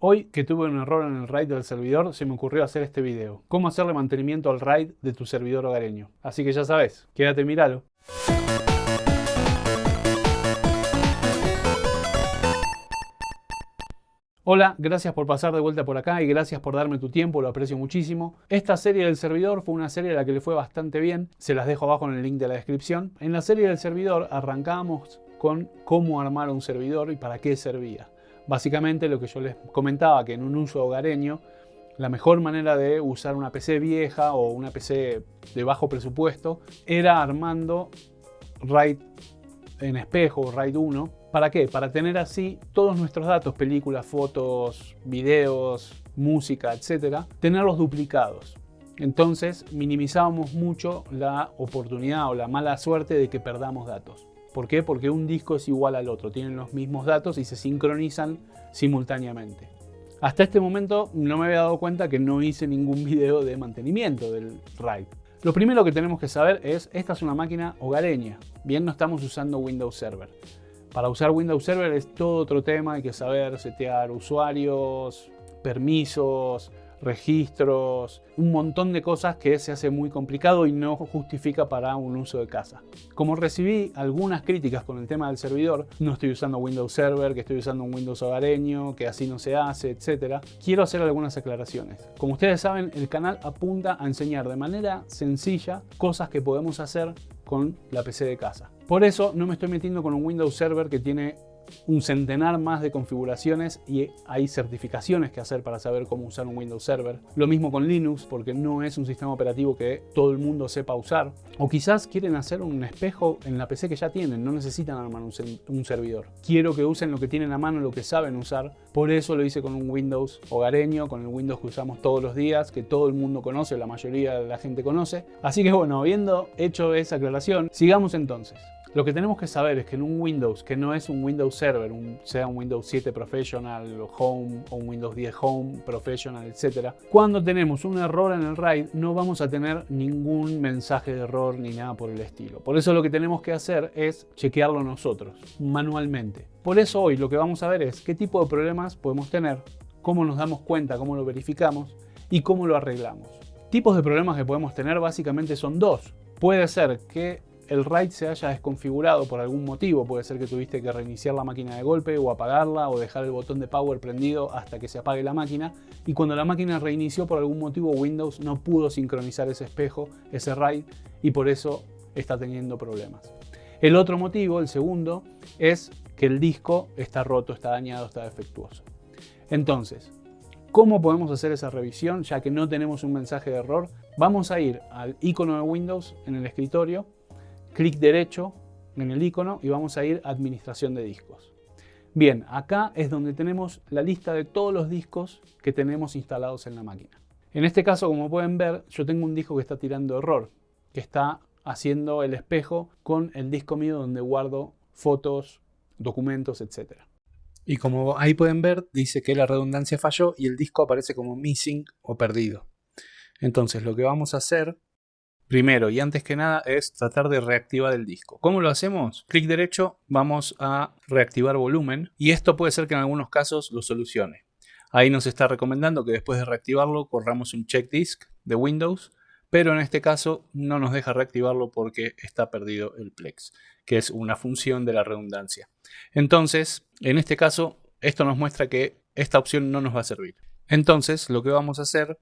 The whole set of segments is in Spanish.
Hoy que tuve un error en el RAID del servidor, se me ocurrió hacer este video. Cómo hacerle mantenimiento al RAID de tu servidor hogareño. Así que ya sabes, quédate y míralo. Hola, gracias por pasar de vuelta por acá y gracias por darme tu tiempo, lo aprecio muchísimo. Esta serie del servidor fue una serie a la que le fue bastante bien, se las dejo abajo en el link de la descripción. En la serie del servidor arrancábamos con cómo armar un servidor y para qué servía. Básicamente lo que yo les comentaba, que en un uso hogareño, la mejor manera de usar una PC vieja o una PC de bajo presupuesto era armando RAID en espejo, RAID 1. ¿Para qué? Para tener así todos nuestros datos, películas, fotos, videos, música, etcétera, tenerlos duplicados. Entonces minimizábamos mucho la oportunidad o la mala suerte de que perdamos datos. ¿Por qué? Porque un disco es igual al otro, tienen los mismos datos y se sincronizan simultáneamente. Hasta este momento no me había dado cuenta que no hice ningún video de mantenimiento del RAID. Lo primero que tenemos que saber es, esta es una máquina hogareña, bien, no estamos usando Windows Server. Para usar Windows Server es todo otro tema, hay que saber setear usuarios, permisos, registros, un montón de cosas que se hace muy complicado y no justifica para un uso de casa. Como recibí algunas críticas con el tema del servidor, no estoy usando Windows Server, que estoy usando un Windows hogareño, que así no se hace, etc. Quiero hacer algunas aclaraciones. Como ustedes saben, el canal apunta a enseñar de manera sencilla cosas que podemos hacer con la PC de casa. Por eso no me estoy metiendo con un Windows Server que tiene un centenar más de configuraciones y hay certificaciones que hacer para saber cómo usar un Windows Server. Lo mismo con Linux, porque no es un sistema operativo que todo el mundo sepa usar. O quizás quieren hacer un espejo en la PC que ya tienen, no necesitan armar un servidor. Quiero que usen lo que tienen a mano, lo que saben usar. Por eso lo hice con un Windows hogareño, con el Windows que usamos todos los días, que todo el mundo conoce, la mayoría de la gente conoce. Así que bueno, habiendo hecho esa aclaración, sigamos entonces. Lo que tenemos que saber es que en un Windows que no es un Windows Server, sea un Windows 7 Professional Home o un Windows 10 Home Professional, etc., cuando tenemos un error en el RAID no vamos a tener ningún mensaje de error ni nada por el estilo. Por eso lo que tenemos que hacer es chequearlo nosotros, manualmente. Por eso hoy lo que vamos a ver es qué tipo de problemas podemos tener, cómo nos damos cuenta, cómo lo verificamos y cómo lo arreglamos. Tipos de problemas que podemos tener básicamente son dos. Puede ser que el RAID se haya desconfigurado por algún motivo, puede ser que tuviste que reiniciar la máquina de golpe o apagarla o dejar el botón de power prendido hasta que se apague la máquina, y cuando la máquina reinició por algún motivo Windows no pudo sincronizar ese espejo, ese RAID, y por eso está teniendo problemas. El otro motivo, el segundo, es que el disco está roto, está dañado, está defectuoso. Entonces, ¿cómo podemos hacer esa revisión ya que no tenemos un mensaje de error? Vamos a ir al icono de Windows en el escritorio, clic derecho en el icono y vamos a ir a Administración de discos. Bien, acá es donde tenemos la lista de todos los discos que tenemos instalados en la máquina. En este caso, como pueden ver, yo tengo un disco que está tirando error, que está haciendo el espejo con el disco mío donde guardo fotos, documentos, etc. Y como ahí pueden ver, dice que la redundancia falló y el disco aparece como missing o perdido. Entonces lo que vamos a hacer primero y antes que nada es tratar de reactivar el disco. ¿Cómo lo hacemos? Clic derecho, vamos a reactivar volumen y esto puede ser que en algunos casos lo solucione. Ahí nos está recomendando que después de reactivarlo corramos un check disk de Windows, pero en este caso no nos deja reactivarlo porque está perdido el Plex, que es una función de la redundancia. Entonces, en este caso, esto nos muestra que esta opción no nos va a servir. Entonces, lo que vamos a hacer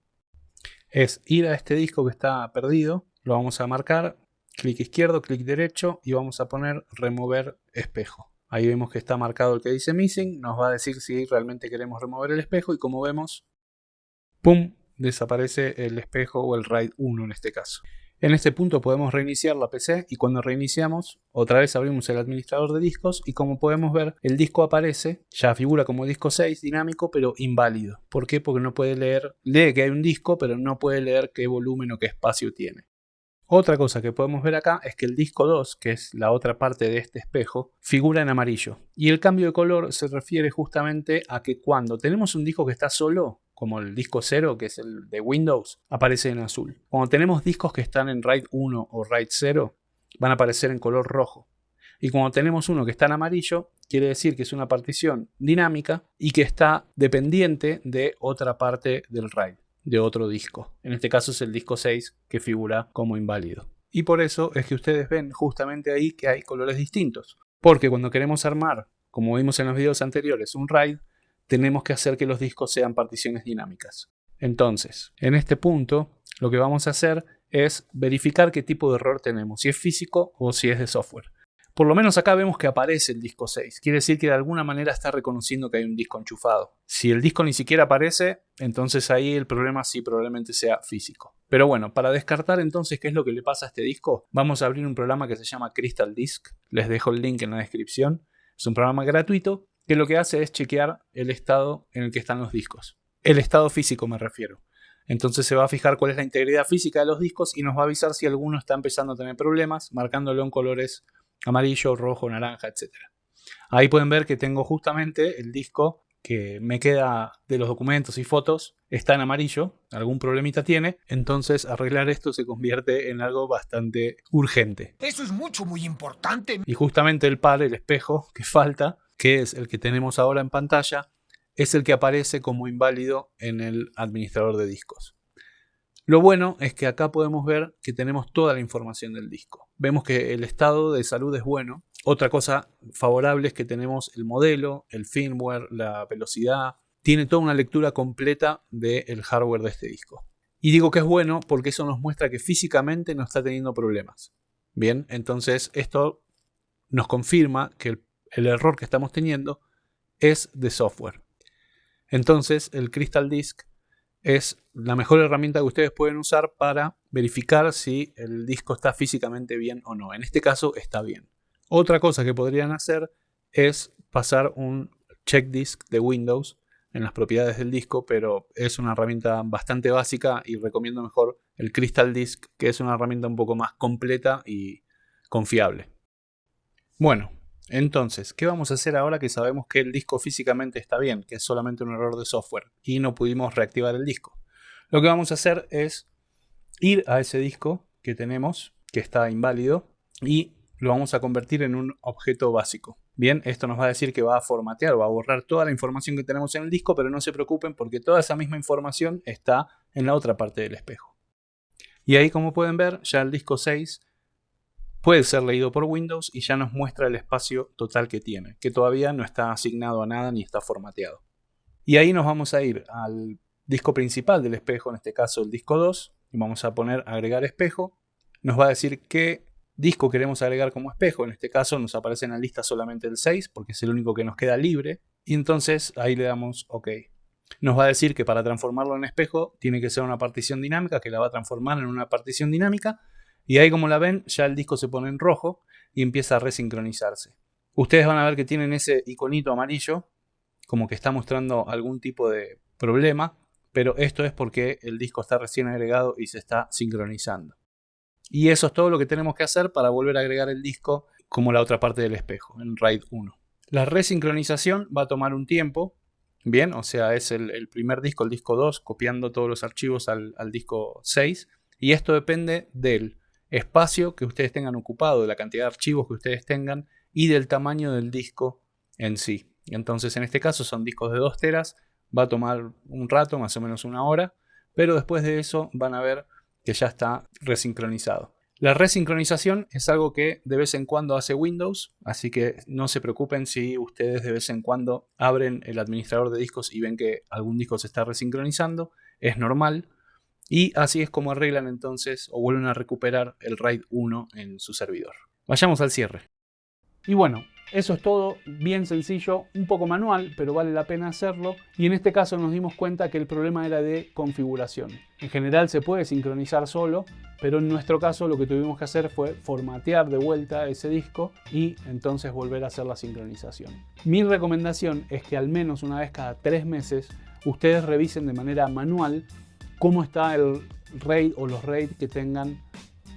es ir a este disco que está perdido. Lo vamos a marcar, clic izquierdo, clic derecho y vamos a poner remover espejo. Ahí vemos que está marcado el que dice missing, nos va a decir si realmente queremos remover el espejo y como vemos, ¡pum!, desaparece el espejo o el RAID 1 en este caso. En este punto podemos reiniciar la PC y cuando reiniciamos, otra vez abrimos el administrador de discos y como podemos ver, el disco aparece, ya figura como disco 6 dinámico pero inválido. ¿Por qué? Porque no puede leer, lee que hay un disco pero no puede leer qué volumen o qué espacio tiene. Otra cosa que podemos ver acá es que el disco 2, que es la otra parte de este espejo, figura en amarillo. Y el cambio de color se refiere justamente a que cuando tenemos un disco que está solo, como el disco 0, que es el de Windows, aparece en azul. Cuando tenemos discos que están en RAID 1 o RAID 0, van a aparecer en color rojo. Y cuando tenemos uno que está en amarillo, quiere decir que es una partición dinámica y que está dependiente de otra parte del RAID, de otro disco. En este caso es el disco 6 que figura como inválido. Y por eso es que ustedes ven justamente ahí que hay colores distintos. Porque cuando queremos armar, como vimos en los videos anteriores, un RAID, tenemos que hacer que los discos sean particiones dinámicas. Entonces, en este punto, lo que vamos a hacer es verificar qué tipo de error tenemos, si es físico o si es de software. Por lo menos acá vemos que aparece el disco 6. Quiere decir que de alguna manera está reconociendo que hay un disco enchufado. Si el disco ni siquiera aparece, entonces ahí el problema sí probablemente sea físico. Pero bueno, para descartar entonces qué es lo que le pasa a este disco, vamos a abrir un programa que se llama Crystal Disk. Les dejo el link en la descripción. Es un programa gratuito que lo que hace es chequear el estado en el que están los discos. El estado físico me refiero. Entonces se va a fijar cuál es la integridad física de los discos y nos va a avisar si alguno está empezando a tener problemas, marcándolo en colores amarillo, rojo, naranja, etc. Ahí pueden ver que tengo justamente el disco que me queda de los documentos y fotos, está en amarillo, algún problemita tiene, entonces arreglar esto se convierte en algo bastante urgente. Eso es muy importante. Y justamente el par, el espejo que falta, que es el que tenemos ahora en pantalla, es el que aparece como inválido en el administrador de discos. Lo bueno es que acá podemos ver que tenemos toda la información del disco. Vemos que el estado de salud es bueno. Otra cosa favorable es que tenemos el modelo, el firmware, la velocidad. Tiene toda una lectura completa del hardware de este disco. Y digo que es bueno porque eso nos muestra que físicamente no está teniendo problemas. Bien, entonces esto nos confirma que el error que estamos teniendo es de software. Entonces el Crystal Disk es la mejor herramienta que ustedes pueden usar para verificar si el disco está físicamente bien o no. En este caso está bien. Otra cosa que podrían hacer es pasar un check disk de Windows en las propiedades del disco, pero es una herramienta bastante básica y recomiendo mejor el Crystal Disk, que es una herramienta un poco más completa y confiable. Bueno, entonces, ¿qué vamos a hacer ahora que sabemos que el disco físicamente está bien, que es solamente un error de software y no pudimos reactivar el disco? Lo que vamos a hacer es ir a ese disco que tenemos, que está inválido, y lo vamos a convertir en un objeto básico. Bien, esto nos va a decir que va a formatear o va a borrar toda la información que tenemos en el disco, pero no se preocupen porque toda esa misma información está en la otra parte del espejo. Y ahí, como pueden ver, ya el disco 6 puede ser leído por Windows y ya nos muestra el espacio total que tiene, que todavía no está asignado a nada ni está formateado. Y ahí nos vamos a ir al disco principal del espejo, en este caso el disco 2, y vamos a poner agregar espejo. Nos va a decir qué disco queremos agregar como espejo. En este caso nos aparece en la lista solamente el 6 porque es el único que nos queda libre. Y entonces ahí le damos OK. Nos va a decir que para transformarlo en espejo tiene que ser una partición dinámica, que la va a transformar en una partición dinámica. Y ahí, como la ven, ya el disco se pone en rojo y empieza a resincronizarse. Ustedes van a ver que tienen ese iconito amarillo, como que está mostrando algún tipo de problema, pero esto es porque el disco está recién agregado y se está sincronizando. Y eso es todo lo que tenemos que hacer para volver a agregar el disco como la otra parte del espejo, en RAID 1. La resincronización va a tomar un tiempo, bien, o sea, es el primer disco, el disco 2, copiando todos los archivos al disco 6, y esto depende del espacio que ustedes tengan ocupado, de la cantidad de archivos que ustedes tengan y del tamaño del disco en sí. Entonces, en este caso son discos de 2 teras, va a tomar un rato, más o menos una hora, pero después de eso van a ver que ya está resincronizado. La resincronización es algo que de vez en cuando hace Windows, así que no se preocupen si ustedes de vez en cuando abren el administrador de discos y ven que algún disco se está resincronizando, es normal. Y así es como arreglan entonces o vuelven a recuperar el RAID 1 en su servidor. Vayamos al cierre. Y bueno, eso es todo, bien sencillo, un poco manual, pero vale la pena hacerlo. Y en este caso nos dimos cuenta que el problema era de configuración. En general se puede sincronizar solo, pero en nuestro caso lo que tuvimos que hacer fue formatear de vuelta ese disco y entonces volver a hacer la sincronización. Mi recomendación es que al menos una vez cada 3 meses ustedes revisen de manera manual cómo está el RAID o los RAID que tengan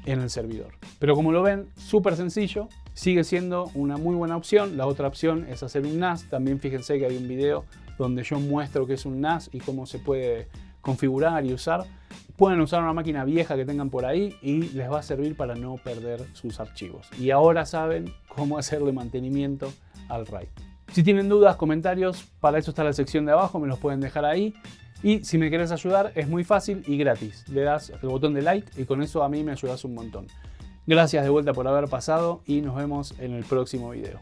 en el servidor. Pero como lo ven, súper sencillo, sigue siendo una muy buena opción. La otra opción es hacer un NAS. También fíjense que hay un video donde yo muestro qué es un NAS y cómo se puede configurar y usar. pueden usar una máquina vieja que tengan por ahí y les va a servir para no perder sus archivos. Y ahora saben cómo hacerle mantenimiento al RAID. Si tienen dudas, comentarios, para eso está la sección de abajo, me los pueden dejar ahí. Y si me querés ayudar, es muy fácil y gratis. Le das el botón de like y con eso a mí me ayudas un montón. Gracias de vuelta por haber pasado y nos vemos en el próximo video.